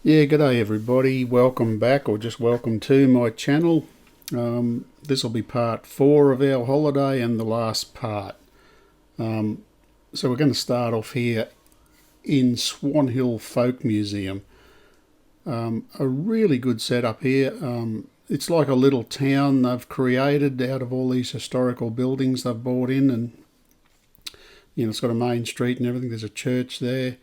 Yeah, g'day everybody. Welcome back, or just welcome to my channel. This will be part 4 of our holiday and the last part. So we're going to start off here in Swan Hill Folk Museum. A really good setup here. It's like a little town they've created out of all these historical buildings they've brought in, and it's got a main street and everything. There's a church there.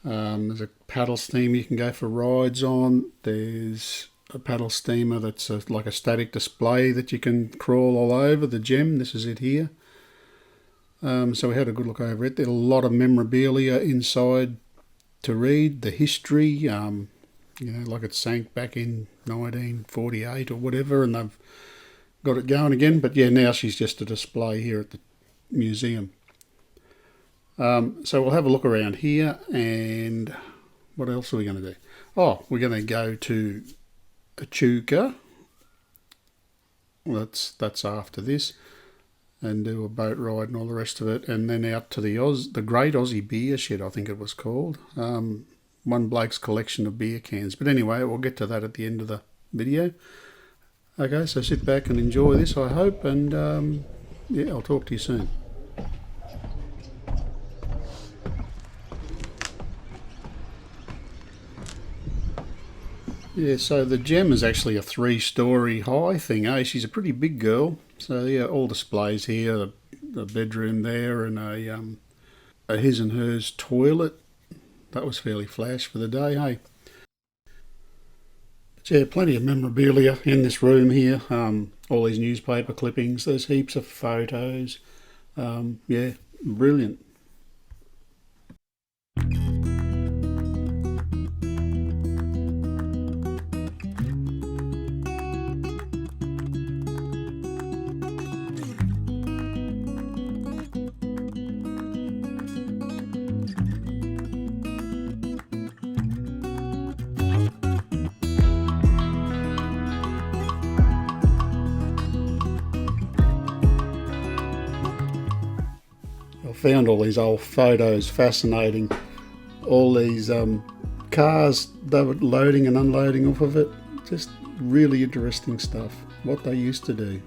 There's a paddle steamer you can go for rides on. There's a paddle steamer that's like a static display that you can crawl all over. The gem, this is it here. So we had a good look over it. There's a lot of memorabilia inside to read. The history, like it sank back in 1948 or whatever, and they've got it going again. But yeah, now she's just a display here at the museum. So we'll have a look around here, and what else are we going to do? Oh, we're going to go to Echuca. Well, that's after this, and do a boat ride and all the rest of it, and then out to the Great Aussie Beer Shed, I think it was called. One bloke's collection of beer cans. But anyway, we'll get to that at the end of the video. Okay, so sit back and enjoy this, I hope, and yeah, I'll talk to you soon. Yeah, so the gem is actually a 3-story high thing, eh? She's a pretty big girl. So yeah, all displays here, the bedroom there, and a his and hers toilet. That was fairly flash for the day, hey? But yeah, plenty of memorabilia in this room here. All these newspaper clippings. There's heaps of photos. Yeah, brilliant. I found all these old photos fascinating. All these cars they were loading and unloading off of it. Just really interesting stuff. What they used to do.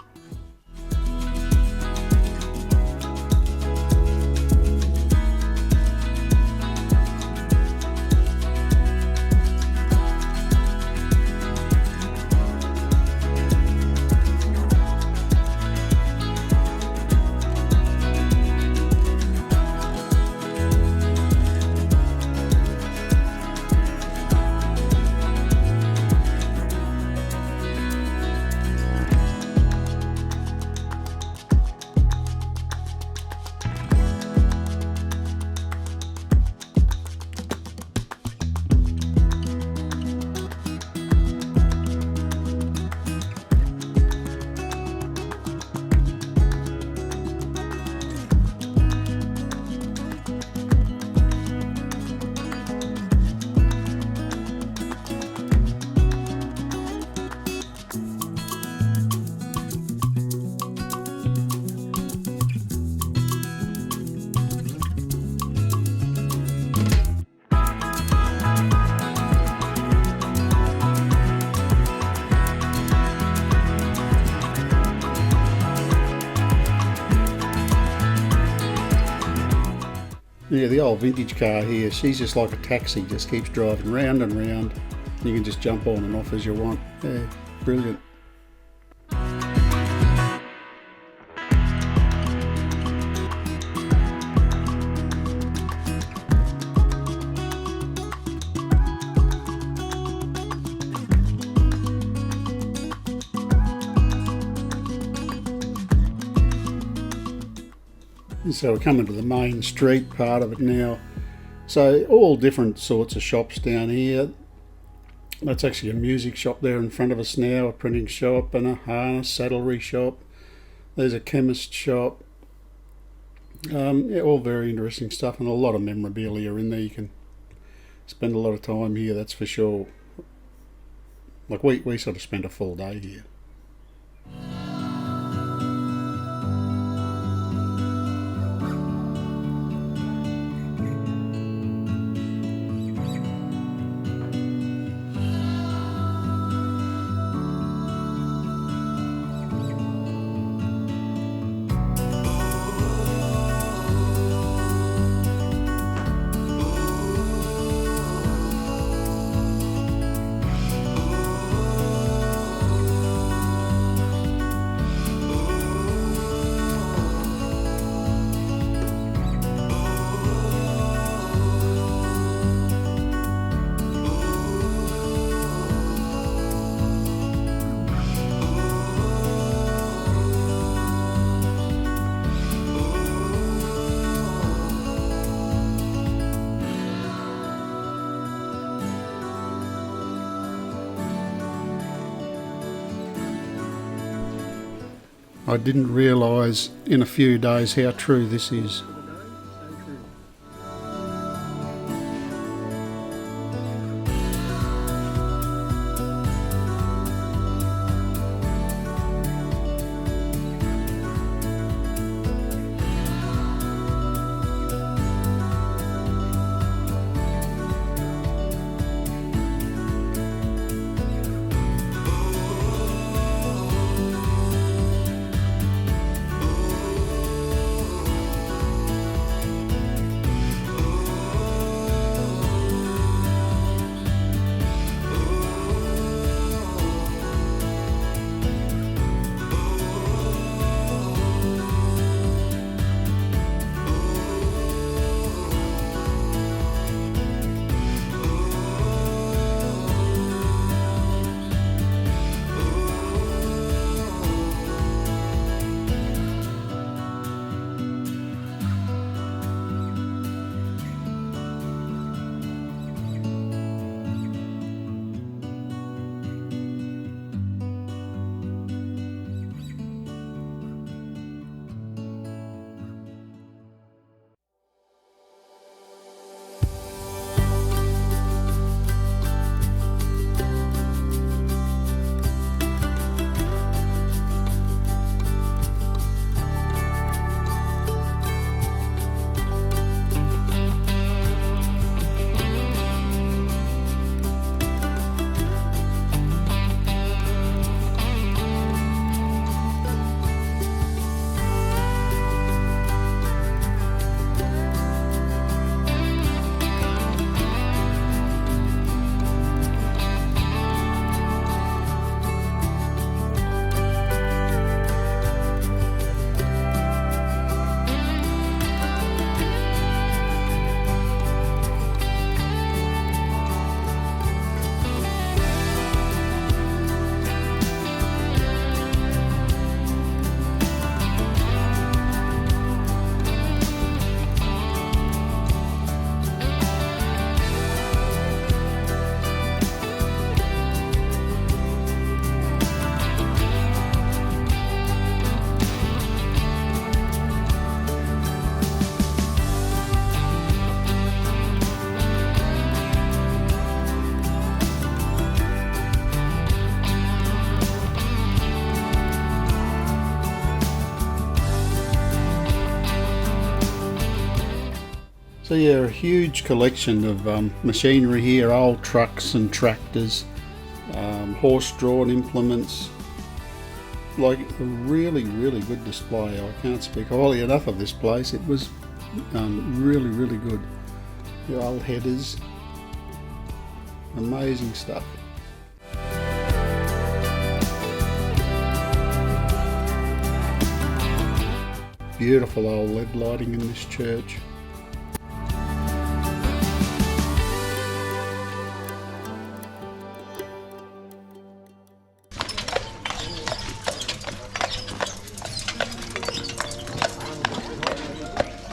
Yeah, the old vintage car here, she's just like a taxi, just keeps driving round and round. You can just jump on and off as you want. Yeah, brilliant. So we're coming to the main street part of it now. So all different sorts of shops down here. That's actually a music shop there in front of us now, a printing shop and a harness saddlery shop. There's a chemist shop. Yeah, all very interesting stuff, and a lot of memorabilia in there. You can spend a lot of time here, that's for sure. Like we sort of spent a full day here. I didn't realise in a few days how true this is. So yeah, a huge collection of machinery here, old trucks and tractors, horse-drawn implements, like a really good display. I can't speak highly enough of this place. It was really good. The old headers, amazing stuff. Beautiful old LED lighting in this church.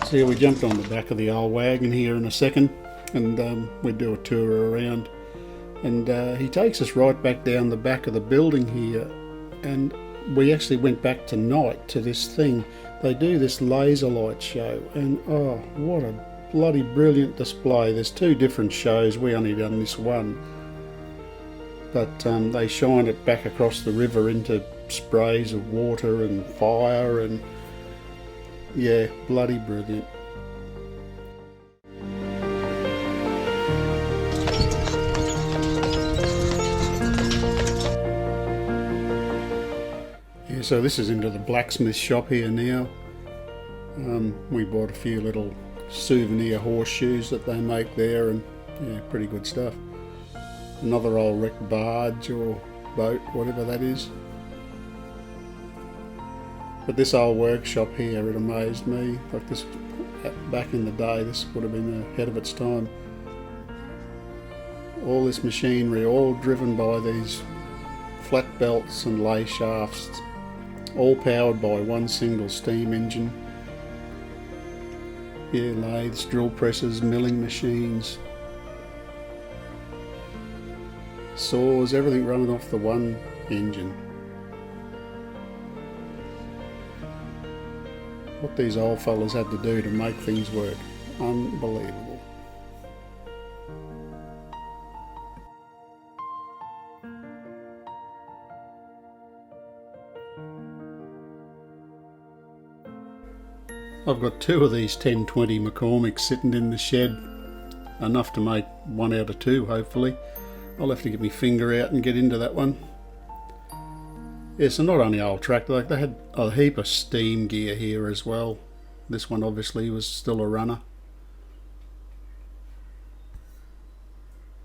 So yeah, we jumped on the back of the old wagon here in a second, and we do a tour around, and he takes us right back down the back of the building here, and we actually went back tonight to this thing. They do this laser light show, and oh, what a bloody brilliant display. There's two different shows, we only done this one, but they shine it back across the river into sprays of water and fire, and yeah, bloody brilliant. Yeah, so this is into the blacksmith shop here now. We bought a few little souvenir horseshoes that they make there, and yeah, pretty good stuff. Another old wrecked barge or boat, whatever that is. But this old workshop here, it amazed me. Like this, back in the day, this would have been ahead of its time. All this machinery, all driven by these flat belts and lay shafts, all powered by one single steam engine. Yeah, lathes, drill presses, milling machines, saws, everything running off the one engine. What these old fellas had to do to make things work. Unbelievable. I've got two of these 1020 McCormicks sitting in the shed, enough to make one out of two hopefully. I'll have to get my finger out and get into that one. Yeah, so not only old tractor, like they had a heap of steam gear here as well. This one obviously was still a runner.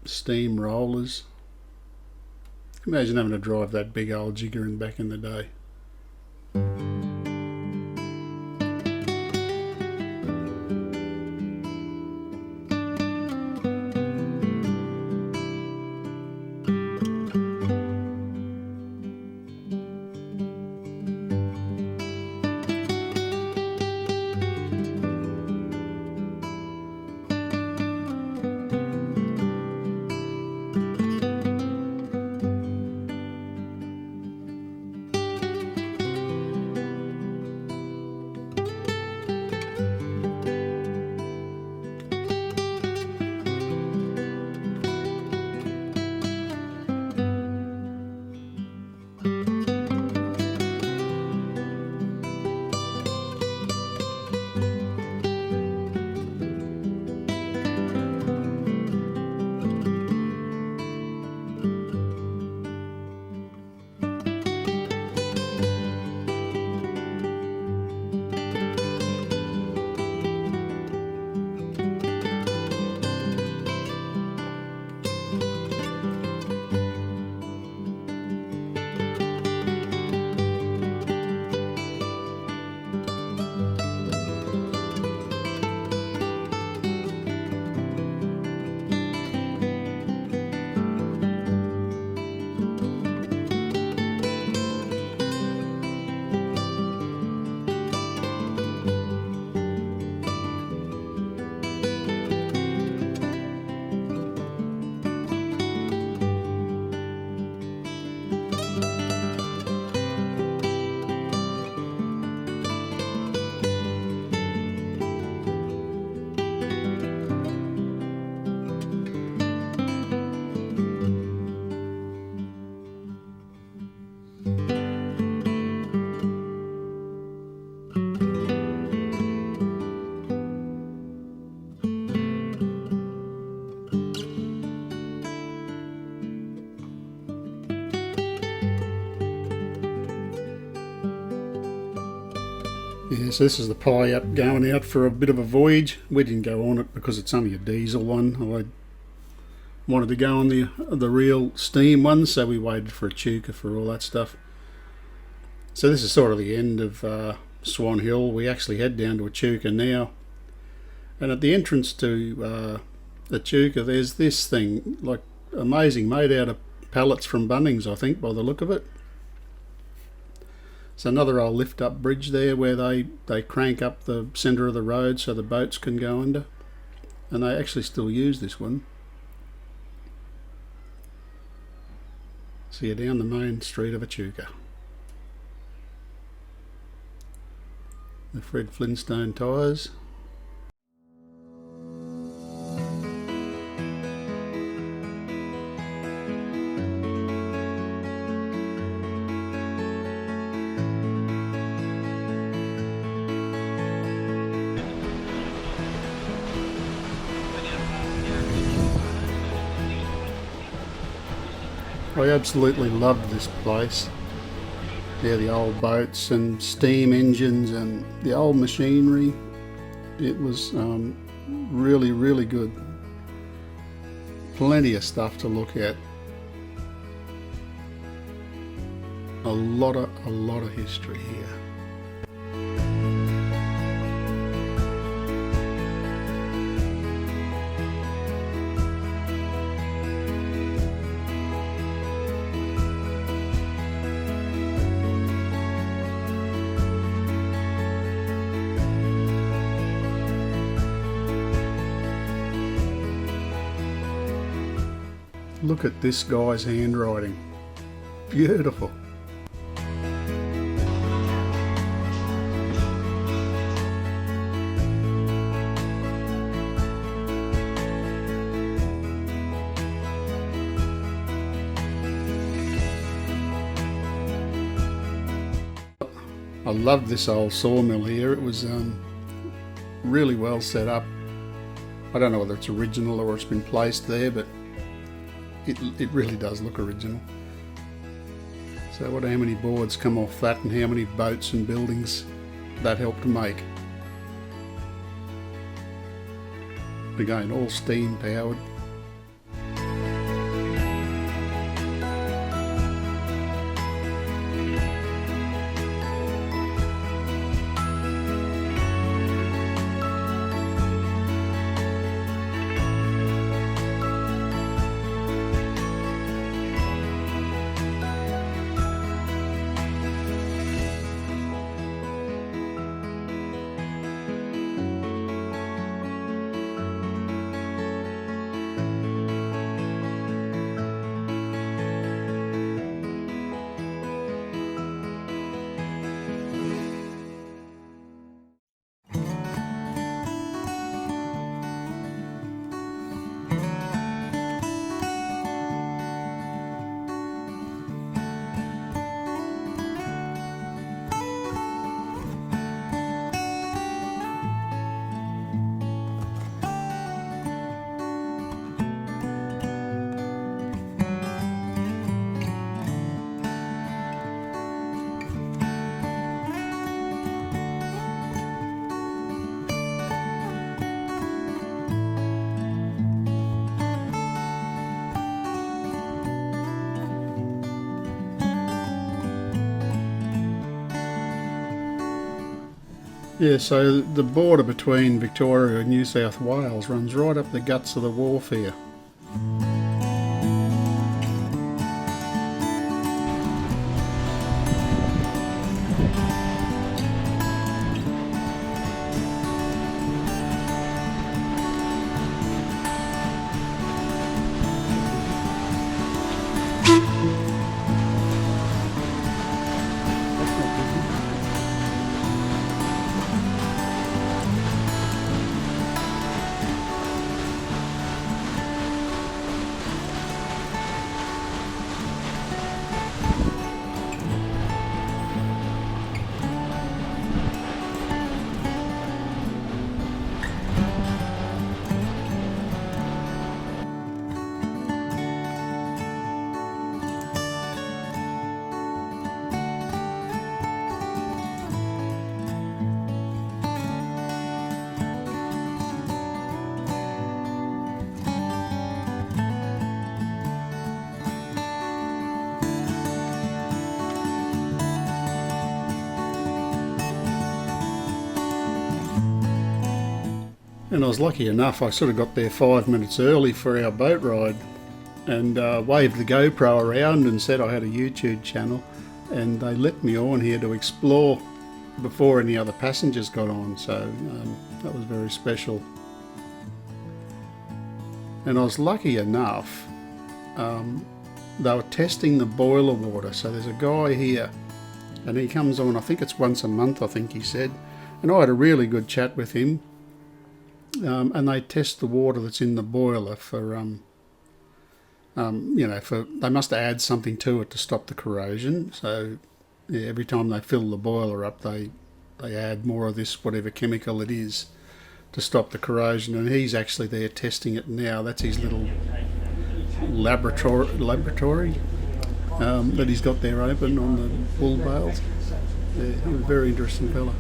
Steam rollers. Imagine having to drive that big old jigger in back in the day. Yeah, so this is the pie up going out for a bit of a voyage. We didn't go on it because it's only a diesel one. I wanted to go on the real steam one, so we waited for Echuca for all that stuff. So this is sort of the end of Swan Hill. We actually head down to Echuca now. And at the entrance to Echuca, there's this thing, like amazing, made out of pallets from Bunnings, I think, by the look of it. It's another old lift-up bridge there where they crank up the centre of the road so the boats can go under. And they actually still use this one. So you're down the main street of Echuca. The Fred Flintstone tyres. I absolutely loved this place. Yeah, the old boats and steam engines and the old machinery. It was really, really good. Plenty of stuff to look at. A lot of history here. Look at this guy's handwriting. Beautiful. loved this old sawmill here. It was really well set up. I don't know whether it's original or it's been placed there, but it really does look original. So I wonder how many boards come off that and how many boats and buildings that helped to make. Again, all steam powered. Yeah, so the border between Victoria and New South Wales runs right up the guts of the wharf here. And I was lucky enough, I sort of got there 5 minutes early for our boat ride and waved the GoPro around and said I had a YouTube channel, and they let me on here to explore before any other passengers got on, so that was very special. And I was lucky enough, they were testing the boiler water, so there's a guy here and he comes on, I think it's once a month, I think he said, and I had a really good chat with him. And they test the water that's in the boiler for, they must add something to it to stop the corrosion. So yeah, every time they fill the boiler up, they add more of this, whatever chemical it is, to stop the corrosion. And he's actually there testing it now. That's his little laboratory that he's got there open on the bull bales. Yeah, he's a very interesting fella.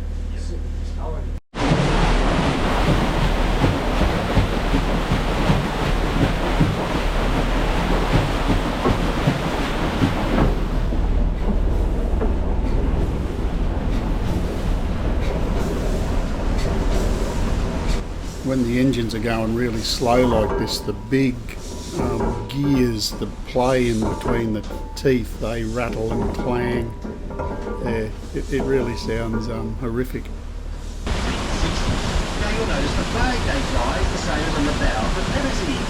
When the engines are going really slow like this, the big gears that play in between the teeth, they rattle and clang. Yeah, it really sounds horrific. Now you'll notice the flag they fly is the same as on the bow of the Tennessee.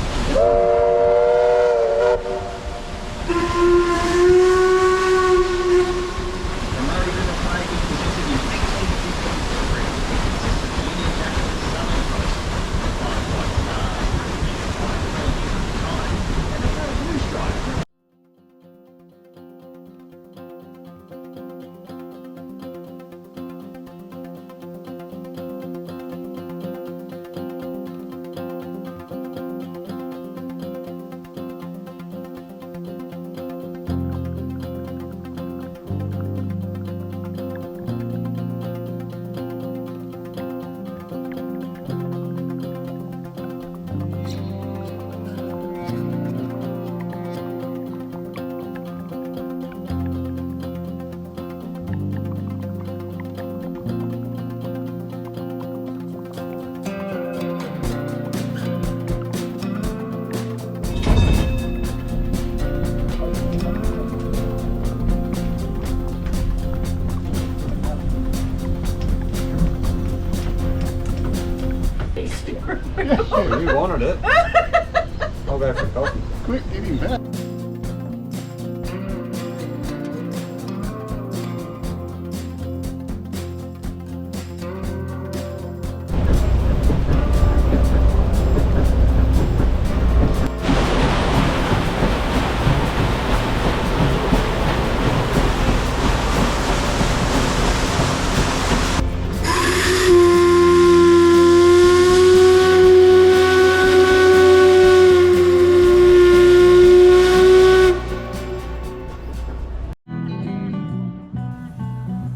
Help him. Quick, get him back.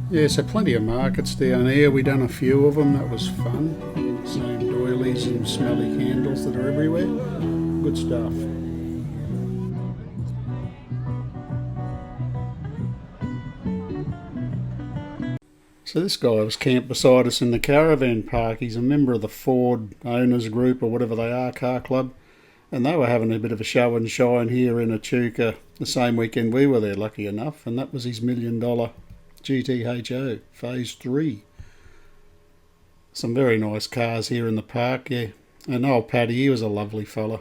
Yeah, so plenty of markets down here. We done a few of them. That was fun. Same doilies and smelly candles that are everywhere. Good stuff. So this guy was camped beside us in the caravan park. He's a member of the Ford Owners Group or whatever they are, car club. And they were having a bit of a show and shine here in Echuca the same weekend we were there, lucky enough. And that was his $1 million GTHO Phase 3. Some very nice cars here in the park, yeah. And old Paddy, he was a lovely fella.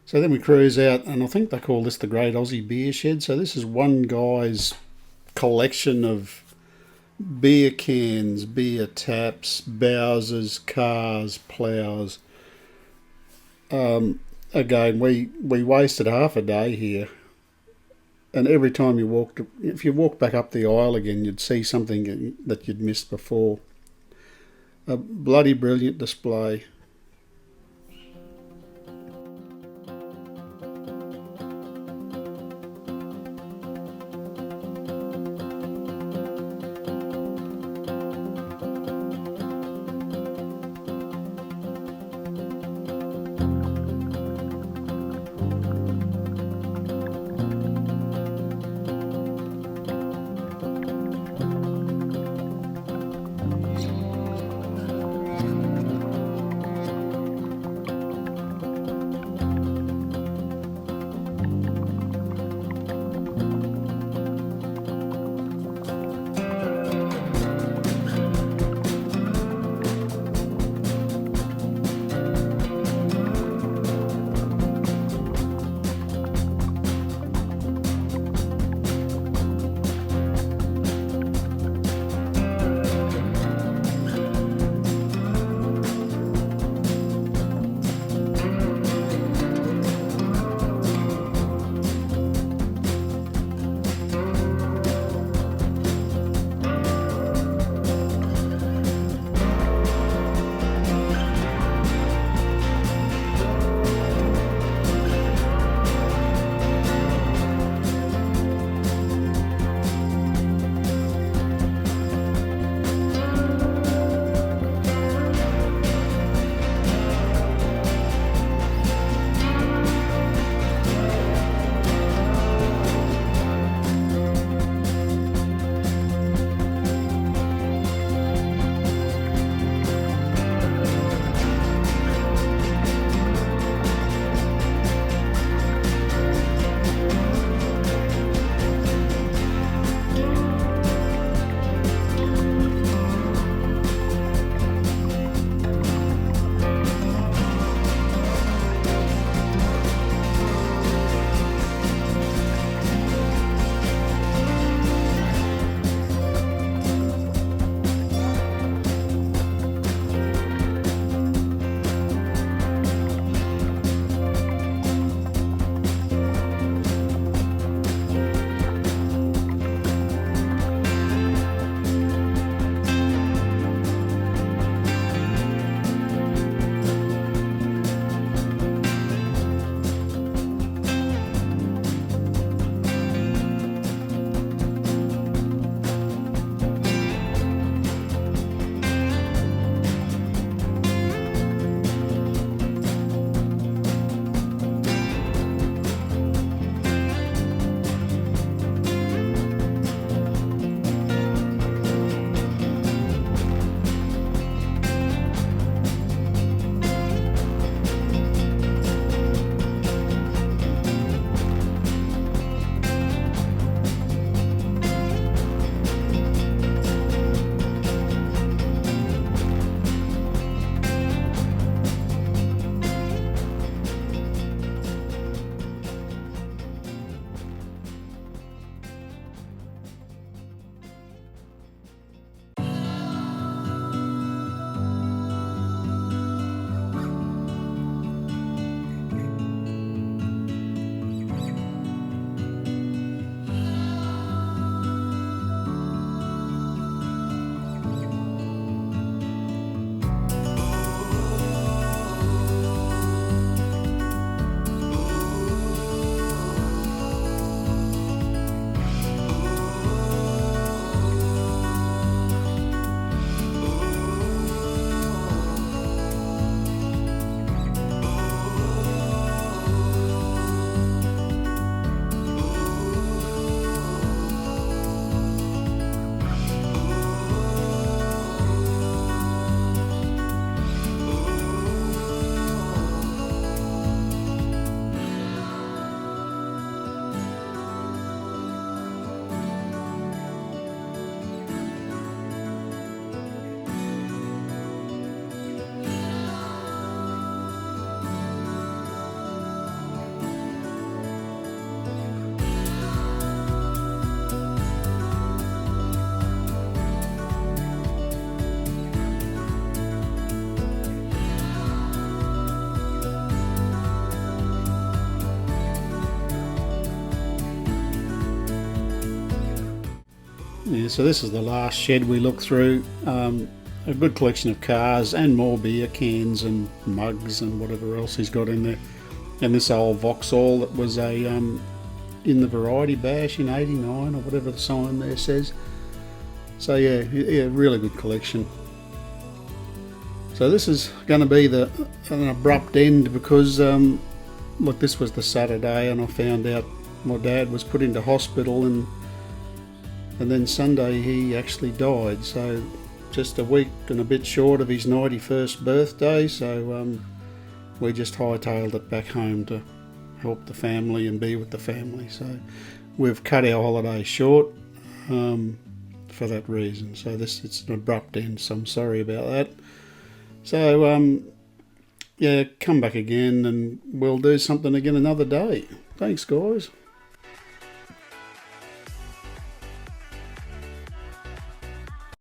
So then we cruise out, and I think they call this the Great Aussie Beer Shed. So this is one guy's collection of beer cans, beer taps, Bowsers, cars, ploughs. Again, we wasted half a day here. And every time you walked, if you walked back up the aisle again, you'd see something that you'd missed before. A bloody brilliant display. Yeah, so this is the last shed we looked through. A good collection of cars and more beer cans and mugs and whatever else he's got in there. And this old Vauxhall that was in the Variety Bash in '89 or whatever the sign there says. So yeah, really good collection. So this is going to be an abrupt end because look, this was the Saturday and I found out my dad was put into hospital, and then Sunday he actually died. So just a week and a bit short of his 91st birthday. So we just hightailed it back home to help the family and be with the family. So we've cut our holiday short for that reason. So it's an abrupt end, so I'm sorry about that. So yeah, come back again and we'll do something again another day. Thanks, guys.